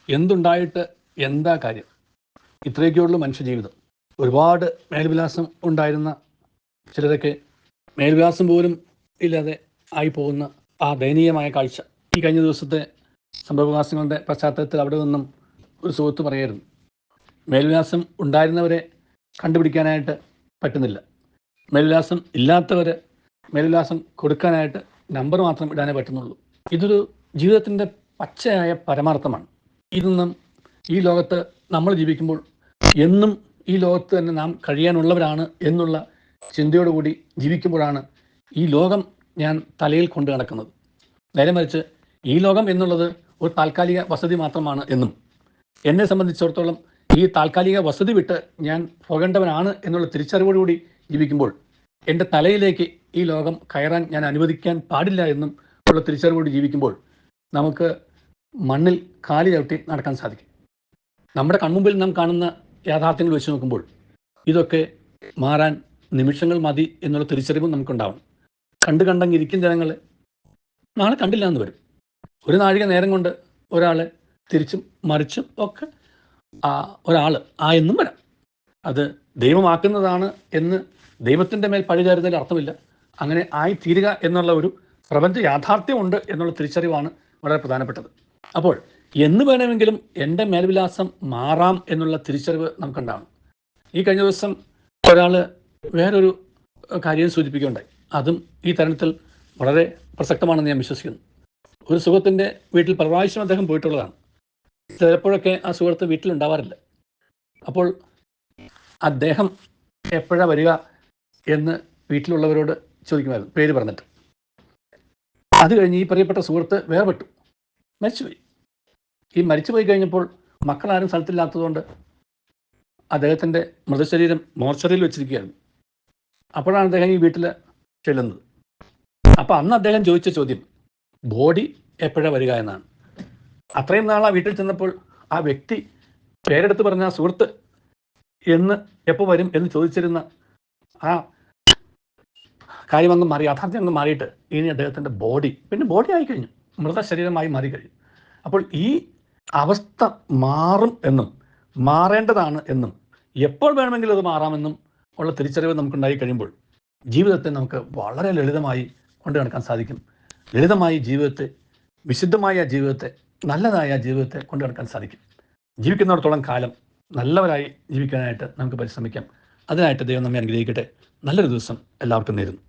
എന്തുണ്ടായിട്ട് എന്താ കാര്യം? ഇത്രയൊക്കെയുള്ളൂ മനുഷ്യജീവിതം. ഒരുപാട് മേൽവിലാസം ഉണ്ടായിരുന്ന ചിലരൊക്കെ മേൽവിലാസം പോലും ഇല്ലാതെ ആയിപ്പോകുന്ന ആ ദയനീയമായ കാഴ്ച ഈ കഴിഞ്ഞ ദിവസത്തെ സംഭവവികാസങ്ങളുടെ പശ്ചാത്തലത്തിൽ അവിടെ നിന്നും ഒരു സുഹൃത്ത് പറയായിരുന്നു. മേൽവിലാസം ഉണ്ടായിരുന്നവരെ കണ്ടുപിടിക്കാനായിട്ട് പറ്റുന്നില്ല. മേൽവിലാസം ഇല്ലാത്തവർ മേൽവിലാസം കൊടുക്കാനായിട്ട് നമ്പർ മാത്രം ഇടാനേ പറ്റുന്നുള്ളൂ. ഇതൊരു ജീവിതത്തിൻ്റെ പച്ചയായ പരമാർത്ഥമാണ്. ഇതൊന്നും ഈ ലോകത്ത് നമ്മൾ ജീവിക്കുമ്പോൾ എന്നും ഈ ലോകത്ത് തന്നെ നാം കഴിയാനുള്ളവരാണ് എന്നുള്ള ചിന്തയോടുകൂടി ജീവിക്കുമ്പോഴാണ് ഈ ലോകം ഞാൻ തലയിൽ കൊണ്ട് നടക്കുന്നത്. നേരെ മറിച്ച് ഈ ലോകം എന്നുള്ളത് ഒരു താൽക്കാലിക വസതി മാത്രമാണ് എന്നും എന്നെ സംബന്ധിച്ചിടത്തോളം ഈ താൽക്കാലിക വസതി വിട്ട് ഞാൻ പോകേണ്ടവനാണ് എന്നുള്ള തിരിച്ചറിവോടുകൂടി ജീവിക്കുമ്പോൾ എൻ്റെ തലയിലേക്ക് ഈ ലോകം കയറാൻ ഞാൻ അനുവദിക്കാൻ പാടില്ല എന്നും ഉള്ള തിരിച്ചറിവോട് ജീവിക്കുമ്പോൾ നമുക്ക് മണ്ണിൽ കാലി ചവിട്ടി നടക്കാൻ സാധിക്കും. നമ്മുടെ കൺമുമ്പിൽ നാം കാണുന്ന യാഥാർത്ഥ്യങ്ങൾ വെച്ച് നോക്കുമ്പോൾ ഇതൊക്കെ മാറാൻ നിമിഷങ്ങൾ മതി എന്നുള്ള തിരിച്ചറിവും നമുക്കുണ്ടാവണം. കണ്ടെങ്കിരിക്കും ജനങ്ങൾ നാളെ കണ്ടില്ല എന്ന് വരും. ഒരു നാഴിക നേരം കൊണ്ട് ഒരാളെ തിരിച്ചും മറിച്ചും ഒക്കെ ഒരാൾ എന്നും വരാം. അത് ദൈവമാക്കുന്നതാണ് എന്ന് ദൈവത്തിൻ്റെ മേൽ പഴിചാരുന്നതിൽ അർത്ഥമില്ല. അങ്ങനെ ആയിത്തീരുക എന്നുള്ള ഒരു പ്രപഞ്ച യാഥാർത്ഥ്യമുണ്ട് എന്നുള്ള തിരിച്ചറിവാണ് വളരെ പ്രധാനപ്പെട്ടത്. അപ്പോൾ എന്ന് വേണമെങ്കിലും എൻ്റെ മേൽവിലാസം മാറാം എന്നുള്ള തിരിച്ചറിവ് നമുക്കുണ്ടാവണം. ഈ കഴിഞ്ഞ ദിവസം ഒരാൾ വേറൊരു കാര്യം സൂചിപ്പിക്കുകയുണ്ടായി. അതും ഈ തരുണത്തിൽ വളരെ പ്രസക്തമാണെന്ന് ഞാൻ വിശ്വസിക്കുന്നു. ഒരു സുഹൃത്തിൻ്റെ വീട്ടിൽ പ്രാവശ്യം അദ്ദേഹം പോയിട്ടുള്ളതാണ്. ചിലപ്പോഴൊക്കെ ആ സുഹൃത്ത് വീട്ടിലുണ്ടാവാറില്ല. അപ്പോൾ അദ്ദേഹം എപ്പോഴാണ് വരിക എന്ന് വീട്ടിലുള്ളവരോട് ചോദിക്കുമായിരുന്നു, പേര് പറഞ്ഞിട്ട്. അത് കഴിഞ്ഞ് ഈ പ്രിയപ്പെട്ട സുഹൃത്ത് വേർപെട്ടു, മരിച്ചുപോയി. ഈ മരിച്ചുപോയി കഴിഞ്ഞപ്പോൾ മക്കളാരും സ്ഥലത്തില്ലാത്തതുകൊണ്ട് അദ്ദേഹത്തിൻ്റെ മൃതശരീരം മോർച്ചറിയിൽ വെച്ചിരിക്കുകയായിരുന്നു. അപ്പോഴാണ് അദ്ദേഹം ഈ വീട്ടിൽ ചെല്ലുന്നത്. അപ്പോൾ അന്ന് അദ്ദേഹം ചോദിച്ച ചോദ്യം ബോഡി എപ്പോഴാണ് വരിക എന്നാണ്. അത്രയും നാൾ ആ വീട്ടിൽ ചെന്നപ്പോൾ ആ വ്യക്തി പേരെടുത്ത് പറഞ്ഞ ആ സുഹൃത്ത് എന്ന് എപ്പോൾ വരും എന്ന് ചോദിച്ചിരുന്ന ആ കാര്യം അങ്ങ് മാറി, യാഥാർത്ഥ്യം അങ്ങ് മാറിയിട്ട് ഇനി അദ്ദേഹത്തിൻ്റെ ബോഡി പിന്നെ ബോഡി ആയിക്കഴിഞ്ഞു, മൃതശരീരമായി മാറിക്കഴിഞ്ഞു. അപ്പോൾ ഈ അവസ്ഥ മാറും എന്നും മാറേണ്ടതാണ് എന്നും എപ്പോൾ വേണമെങ്കിലും അത് മാറാമെന്നും ഉള്ള തിരിച്ചറിവ് നമുക്കുണ്ടായി കഴിയുമ്പോൾ ജീവിതത്തെ നമുക്ക് വളരെ ലളിതമായി കൊണ്ടു നടക്കാൻ സാധിക്കും. ലളിതമായി ജീവിതത്തെ, വിശുദ്ധമായ ജീവിതത്തെ, നല്ലതായ ജീവിതത്തെ കൊണ്ടു നടക്കാൻ സാധിക്കും. ജീവിക്കുന്നിടത്തോളം കാലം നല്ലവരായി ജീവിക്കാനായിട്ട് നമുക്ക് പരിശ്രമിക്കാം. അതിനായിട്ട് ദൈവം നമ്മെ അനുഗ്രഹിക്കട്ടെ. നല്ലൊരു ദിവസം എല്ലാവർക്കും നേരുന്നു.